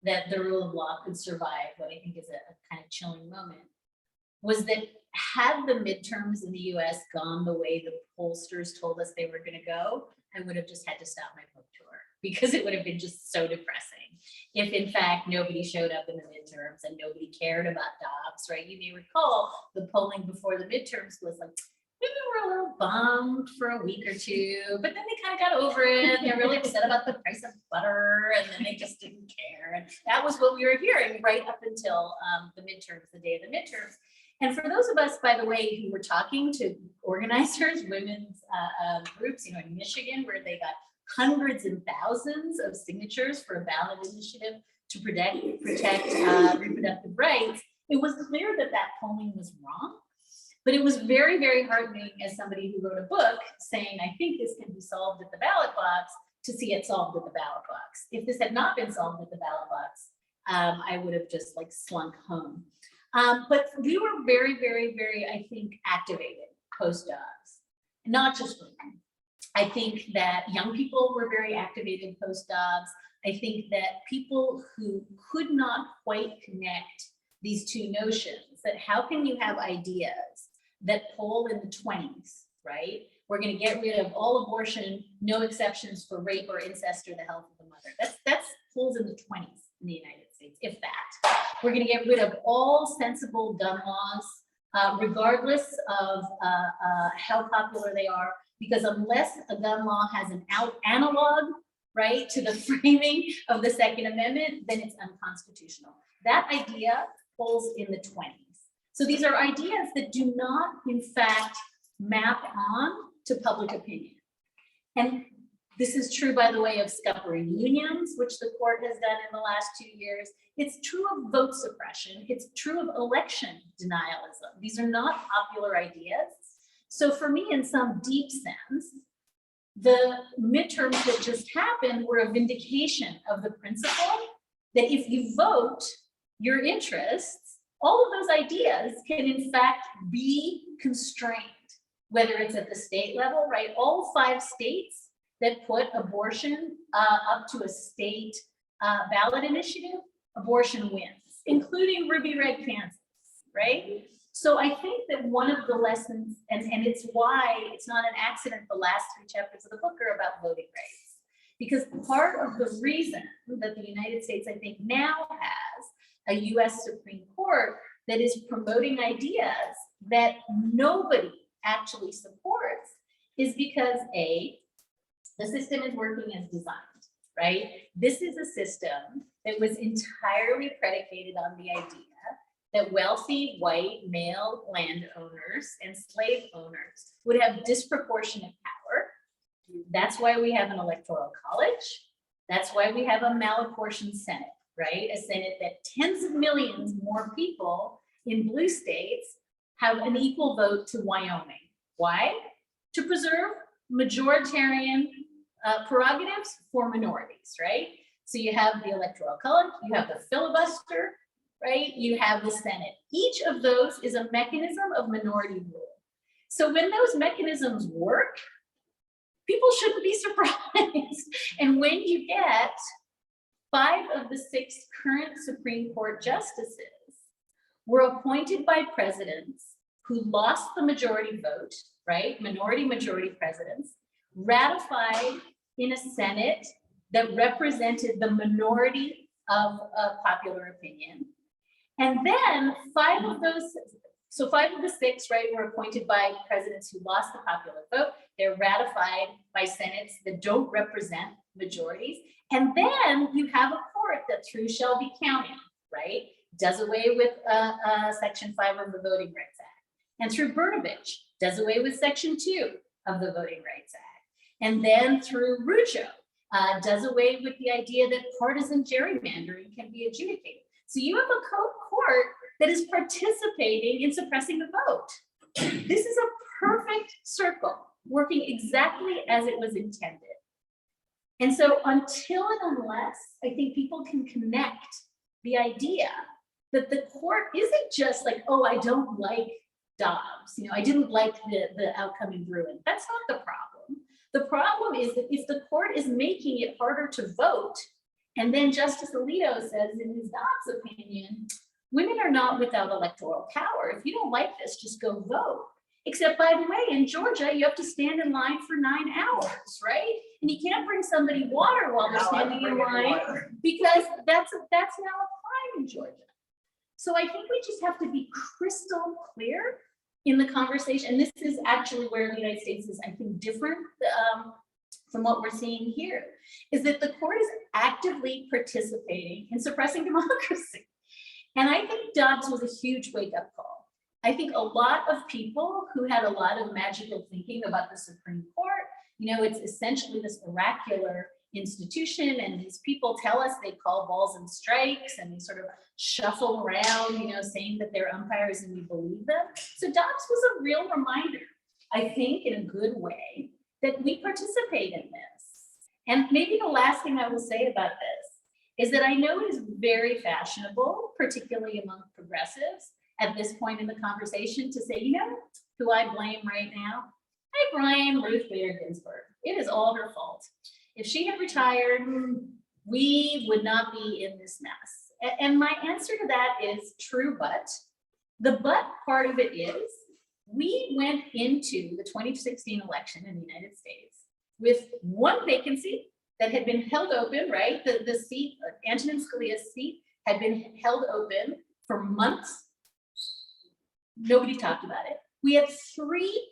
that the rule of law could survive what I think is a kind of chilling moment was that had the midterms in the US gone the way the pollsters told us they were going to go, I would have just had to stop my book tour because it would have been just so depressing. If in fact nobody showed up in the midterms and nobody cared about Dobbs, right? You may recall the polling before the midterms was like, maybe we're a little bummed for a week or two, but then they kind of got over it. They're really upset about the price of butter, and then they just didn't care. And that was what we were hearing right up until the midterms, the day of the midterms. And for those of us, by the way, who were talking to organizers, women's groups, in Michigan, where they got hundreds and thousands of signatures for a ballot initiative to protect reproductive rights, it was clear that that polling was wrong. But it was very, very heartening as somebody who wrote a book saying, I think this can be solved at the ballot box, to see it solved at the ballot box. If this had not been solved at the ballot box, I would have just slunk home. But we were very, very, very, I think, activated post-Dobbs, not just women. I think that young people were very activated post-Dobbs. I think that people who could not quite connect these two notions, that how can you have ideas that poll in the 20s, right? We're going to get rid of all abortion, no exceptions for rape or incest or the health of the mother. That's polls in the 20s in the United States, if that. We're going to get rid of all sensible gun laws, regardless of how popular they are, because unless a gun law has an analog, right, to the framing of the Second Amendment, then it's unconstitutional. That idea polls in the 20s. So these are ideas that do not, in fact, map on to public opinion. And this is true, by the way, of scuppering unions, which the court has done in the last 2 years. It's true of vote suppression. It's true of election denialism. These are not popular ideas. So for me, in some deep sense, the midterms that just happened were a vindication of the principle that if you vote your interests, all of those ideas can in fact be constrained, whether it's at the state level, right? All 5 states that put abortion up to a state ballot initiative, abortion wins, including Ruby Red, Kansas, right? So I think that one of the lessons, and it's why it's not an accident the last 3 chapters of the book are about voting rights, because part of the reason that the United States, I think, now has a US Supreme Court that is promoting ideas that nobody actually supports is because A, the system is working as designed, right? This is a system that was entirely predicated on the idea that wealthy white male landowners and slave owners would have disproportionate power. That's why we have an electoral college. That's why we have a malapportioned Senate, right? A Senate that tens of millions more people in blue states have an equal vote to Wyoming. Why? To preserve majoritarian prerogatives for minorities, right? So you have the Electoral College, you have the filibuster, right? You have the Senate. Each of those is a mechanism of minority rule. So when those mechanisms work, people shouldn't be surprised. And when you get 5 of the 6 current Supreme Court justices were appointed by presidents who lost the majority vote, right? Minority majority presidents, ratified in a Senate that represented the minority of popular opinion. And then 5 of those, so 5 of the 6, right, were appointed by presidents who lost the popular vote. They're ratified by senates that don't represent majorities. And then you have a court that through Shelby County, right, does away with Section 5 of the Voting Rights Act. And through Brnovich, does away with Section 2 of the Voting Rights Act. And then through Rucho, does away with the idea that partisan gerrymandering can be adjudicated. So you have a court that is participating in suppressing the vote. This is a perfect circle, working exactly as it was intended. And so until and unless I think people can connect the idea that the court isn't just like, oh, I don't like Dobbs, you know, I didn't like the outcome in Bruin. That's not the problem. The problem is that if the court is making it harder to vote, and then Justice Alito says in his Dobbs opinion, women are not without electoral power. If you don't like this, just go vote. Except, by the way, in Georgia, you have to stand in line for 9 hours, right? And you can't bring somebody water while they're standing in line because that's now a crime in Georgia. So I think we just have to be crystal clear in the conversation. And this is actually where the United States is, I think, different from what we're seeing here, is that the court is actively participating in suppressing democracy. And I think Dobbs was a huge wake-up call. I think a lot of people who had a lot of magical thinking about the Supreme Court, you know, it's essentially this oracular institution, and these people tell us they call balls and strikes, and they sort of shuffle around, you know, saying that they're umpires and we believe them. So Dobbs was a real reminder, I think, in a good way, that we participate in this. And maybe the last thing I will say about this is that I know it is very fashionable, particularly among progressives, at this point in the conversation to say, you know, who I blame right now? I blame Ruth Bader Ginsburg. It is all her fault. If she had retired, we would not be in this mess. And my answer to that is true, but the but part of it is we went into the 2016 election in the United States with 1 vacancy that had been held open, right? The seat, Antonin Scalia's seat, had been held open for months. Nobody talked about it. We had 3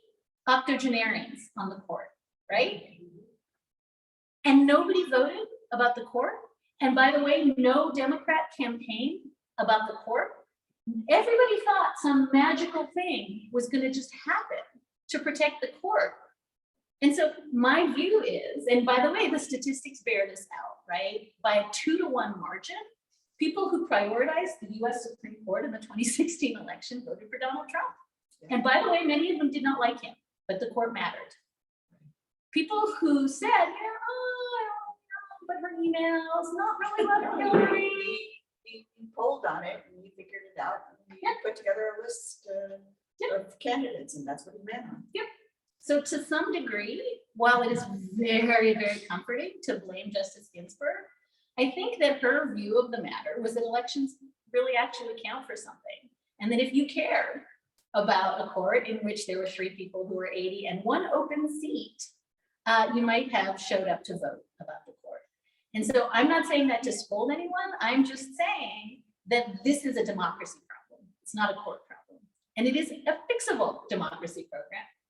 octogenarians on the court, right? And nobody voted about the court. And by the way, no Democrat campaigned about the court. Everybody thought some magical thing was going to just happen to protect the court. And so my view is, and by the way, the statistics bear this out, right? By a 2-to-1 margin, people who prioritized the US Supreme Court in the 2016 election voted for Donald Trump. And by the way, many of them did not like him, but the court mattered. People who said, you know, oh, I don't know, but her emails, not really about Hillary. You polled on it and you figured it out. And you put together a list of candidates, and that's what he meant on. Yep. So to some degree, while it is very, very comforting to blame Justice Ginsburg, I think that her view of the matter was that elections really actually count for something. And that if you cared about a court in which there were 3 people who were 80 and 1 open seat, you might have showed up to vote about the court. And so I'm not saying that to scold anyone. I'm just saying that this is a democracy problem. It's not a court problem. And it is a fixable democracy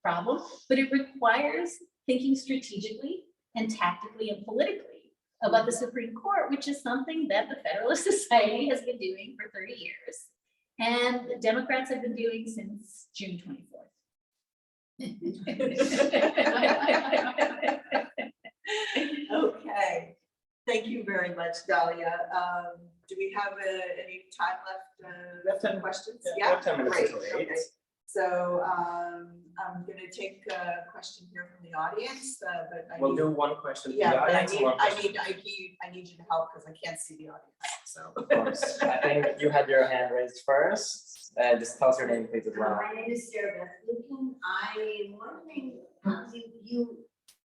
problem, but it requires thinking strategically and tactically and politically about the Supreme Court, which is something that the Federalist Society has been doing for 30 years. And the Democrats have been doing since June 24th. Okay, thank very much, Dahlia. Do we have any time left? We have 10 questions? yeah, we have 10 minutes Great, until 8. okay. So I'm going to take a question here from the audience, but I We'll need, do one question from the yeah, but I audience. and need, one I question need you to help because I can't see the audience. So. Of course. I think you had your hand raised first. Just tell us your name, please, as well. My name is Sarah Beth Lucan. I'm wondering how you view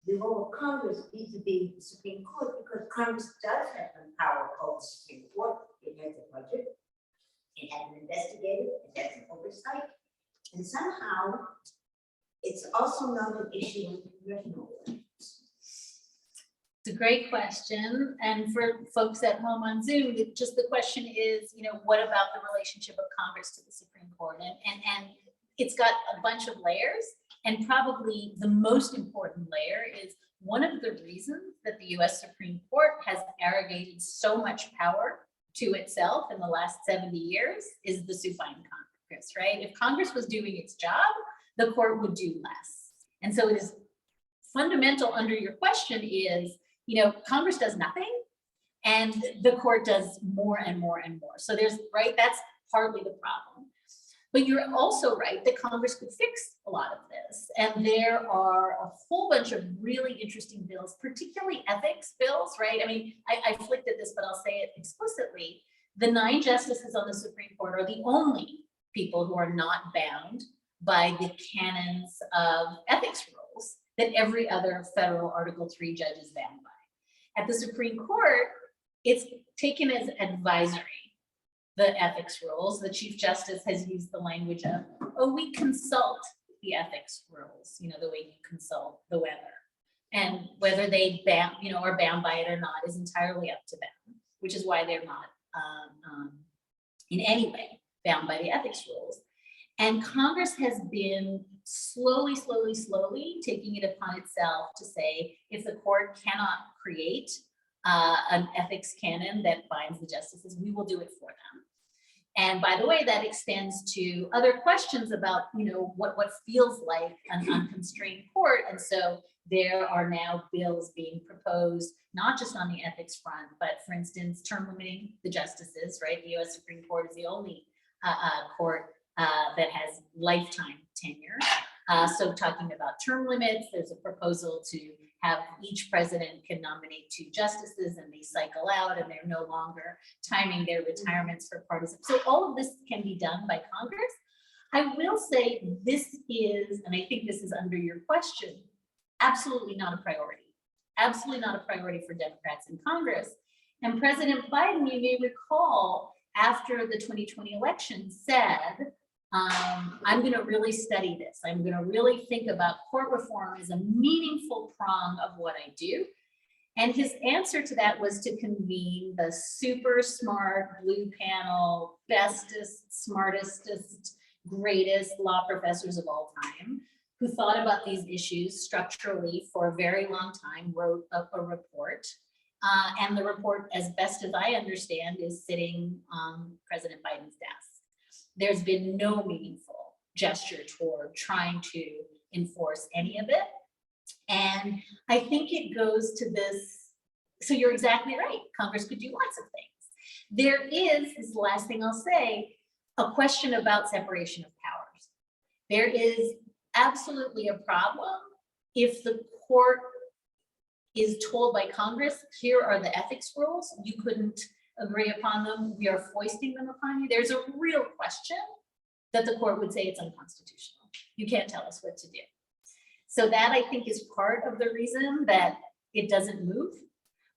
the role of Congress vis-a-vis the Supreme Court, because Congress does have the power over the Supreme Court. It has a budget, it has an investigator, it has an oversight, and somehow it's also not an issue in congressional elections. It's a great question. And for folks at home on Zoom, just the question is, what about the relationship of Congress to the Supreme Court? And it's got a bunch of layers. And probably the most important layer is one of the reasons that the US Supreme Court has arrogated so much power to itself in the last 70 years is the supine Congress, right? If Congress was doing its job, the court would do less. And so it is fundamental under your question is, Congress does nothing and the court does more and more and more. So that's partly the problem. But you're also right that Congress could fix a lot of this. And there are a whole bunch of really interesting bills, particularly ethics bills, right? I mean, I flicked at this, but I'll say it explicitly. The 9 justices on the Supreme Court are the only people who are not bound by the canons of ethics rules that every other federal Article 3 judge is bound by. At the Supreme Court, it's taken as advisory. The ethics rules, the Chief Justice has used the language of, we consult the ethics rules, the way you consult the weather. And whether they are bound by it or not is entirely up to them, which is why they're not in any way bound by the ethics rules. And Congress has been slowly taking it upon itself to say, if the court cannot create an ethics canon that binds the justices, we will do it for them. And by the way, that extends to other questions about, what feels like an unconstrained court. And so there are now bills being proposed, not just on the ethics front, but for instance, term limiting the justices, right? The US Supreme Court is the only court that has lifetime tenure. So talking about term limits, there's a proposal to have each president can nominate 2 justices and they cycle out and they're no longer timing their retirements for partisan. So all of this can be done by Congress. I will say this is, and I think this is under your question, absolutely not a priority. Absolutely not a priority for Democrats in Congress. And President Biden, you may recall, after the 2020 election said, I'm going to really study this. I'm going to really think about court reform as a meaningful prong of what I do. And his answer to that was to convene the super smart blue panel, bestest, smartest, greatest law professors of all time, who thought about these issues structurally for a very long time, wrote up a report. And the report, as best as I understand, is sitting on President Biden's desk. There's been no meaningful gesture toward trying to enforce any of it. And I think it goes to this, so you're exactly right, Congress could do lots of things. There is the last thing I'll say, a question about separation of powers. There is absolutely a problem if the court is told by Congress, here are the ethics rules, you couldn't agree upon them, we are foisting them upon you. There's a real question that the court would say it's unconstitutional. You can't tell us what to do. So that I think is part of the reason that it doesn't move.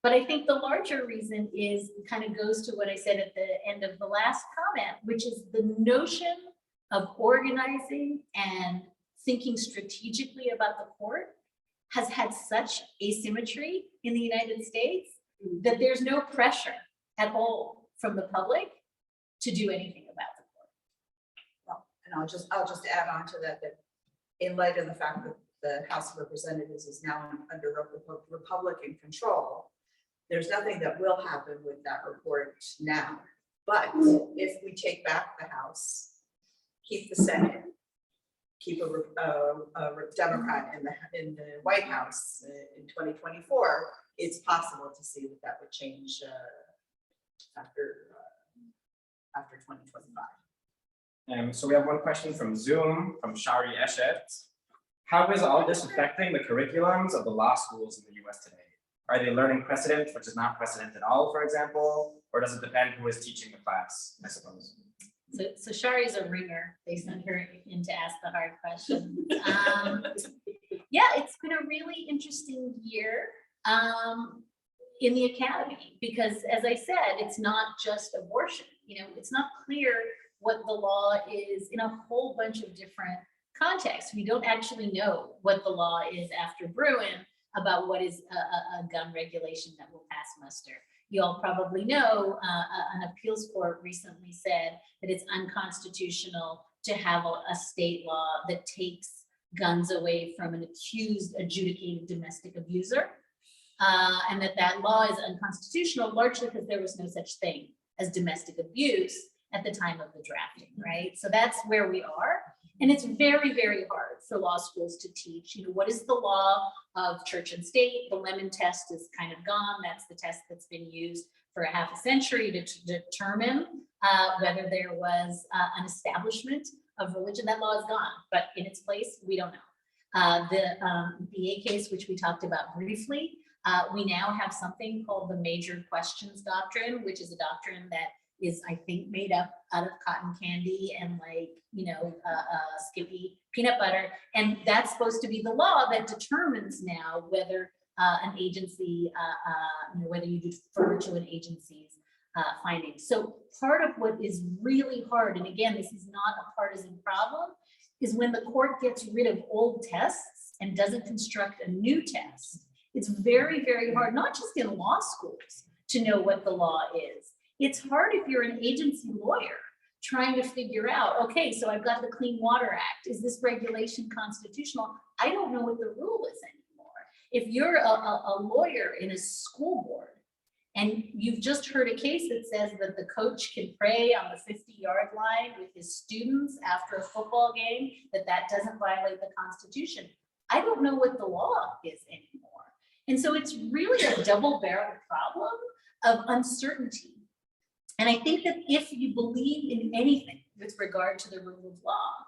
But I think the larger reason is kind of goes to what I said at the end of the last comment, which is the notion of organizing and thinking strategically about the court has had such asymmetry in the United States that there's no pressure at all from the public to do anything about the court. Well, and I'll just add on to that, that in light of the fact that the House of Representatives is now under Republican control, there's nothing that will happen with that report now. But if we take back the House, keep the Senate, keep a Democrat in the White House in 2024, it's possible to see that would change after 2025. So we have one question from Zoom, from Shari Eshet. How is all this affecting the curriculums of the law schools in the US today? Are they learning precedent, which is not precedent at all, for example? Or does it depend who is teaching the class, I suppose? So Shari's a ringer. They sent her in to ask the hard questions. Yeah, it's been a really interesting year in the academy, because as I said, it's not just abortion. It's not clear what the law is in a whole bunch of different contexts. We don't actually know what the law is after Bruin about what is a gun regulation that will pass muster. You all probably know an appeals court recently said that it's unconstitutional to have a state law that takes guns away from an accused adjudicated domestic abuser, and that law is unconstitutional largely because there was no such thing as domestic abuse at the time of the drafting, right? So that's where we are. And it's very, very hard for law schools to teach, what is the law of church and state? The Lemon test is kind of gone. That's the test that's been used for a half a century to determine whether there was an establishment of religion. That law is gone, but in its place, we don't know. The BA case, which we talked about briefly, we now have something called the major questions doctrine, which is a doctrine that is, I think, made up out of cotton candy and Skippy peanut butter. And that's supposed to be the law that determines now whether an agency, whether you defer to an agency's findings. So part of what is really hard, and again, this is not a partisan problem, is when the court gets rid of old tests and doesn't construct a new test. It's very, very hard, not just in law schools, to know what the law is. It's hard if you're an agency lawyer trying to figure out, okay, so I've got the Clean Water Act. Is this regulation constitutional? I don't know what the rule is anymore. If you're a lawyer in a school board and you've just heard a case that says that the coach can pray on the 50-yard line with his students after a football game, that doesn't violate the Constitution, I don't know what the law is anymore. And so it's really a double-barreled problem of uncertainty. And I think that if you believe in anything with regard to the rule of law,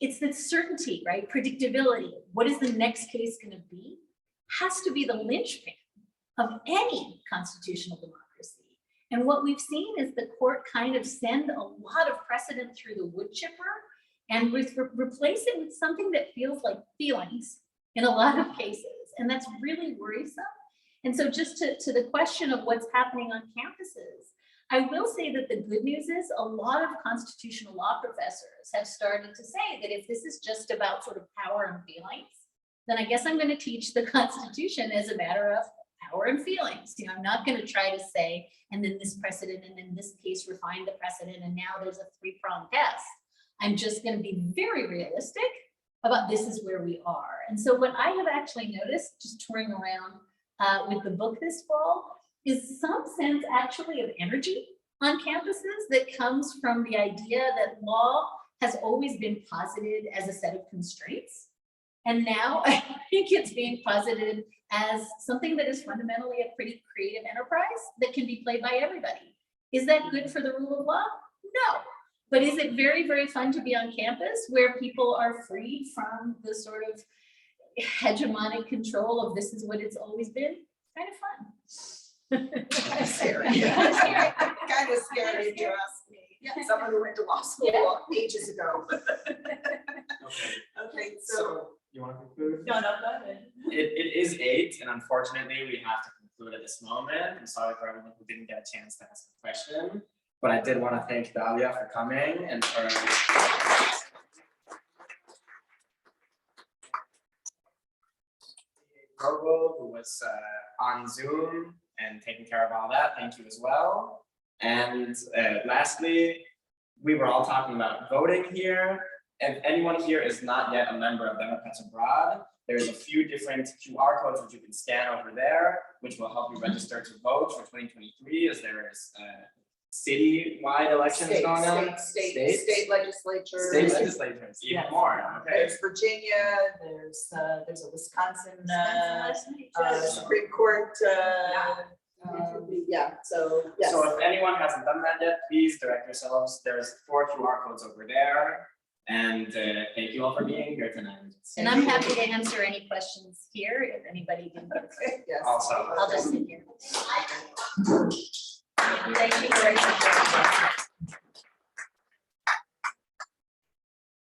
it's that certainty, right? Predictability. What is the next case going to be? Has to be the linchpin of any constitutional democracy. And what we've seen is the court kind of send a lot of precedent through the wood chipper and replace it with something that feels like feelings in a lot of cases. And that's really worrisome. And so just to the question of what's happening on campuses, I will say that the good news is a lot of constitutional law professors have started to say that if this is just about sort of power and feelings, then I guess I'm going to teach the Constitution as a matter of power and feelings. I'm not going to try to say, and then this precedent, and then this case refine the precedent, and now there's a three-pronged test. I'm just going to be very realistic about this is where we are. And so what I have actually noticed, just touring around with the book this fall, is some sense actually of energy on campuses that comes from the idea that law has always been posited as a set of constraints. And now I think it's being posited as something that is fundamentally a pretty creative enterprise that can be played by everybody. Is that good for the rule of law? No. But is it very, very fun to be on campus where people are freed from the sort of hegemonic control of this is what it's always been? Kind of fun. Kind of scary. Kind of scary. Kind of scary if you ask me. Yeah. Someone who went to law school ages ago. Okay, so. You want to conclude? No, go ahead. It is 8, and unfortunately, we have to conclude at this moment. I'm sorry for everyone who didn't get a chance to ask a question, but I did want to thank Dahlia for coming and for Robo, who was on Zoom and taking care of all that. Thank you as well. And lastly, we were all talking about voting here. If anyone here is not yet a member of Democrats Abroad, there's a few different QR codes which you can scan over there, which will help you register to vote for 2023, as there is city-wide elections State, going on? state legislature. State legislatures, even Yes. more, okay. There's Virginia, there's a Wisconsin, Supreme Court, yeah, so, yes. So if anyone hasn't done that yet, please direct yourselves. There's 4 QR codes over there. And thank you all for being here tonight. And I'm happy to answer any questions here if anybody didn't get to. Yes. Also. I'll just sit here. Thank you very much.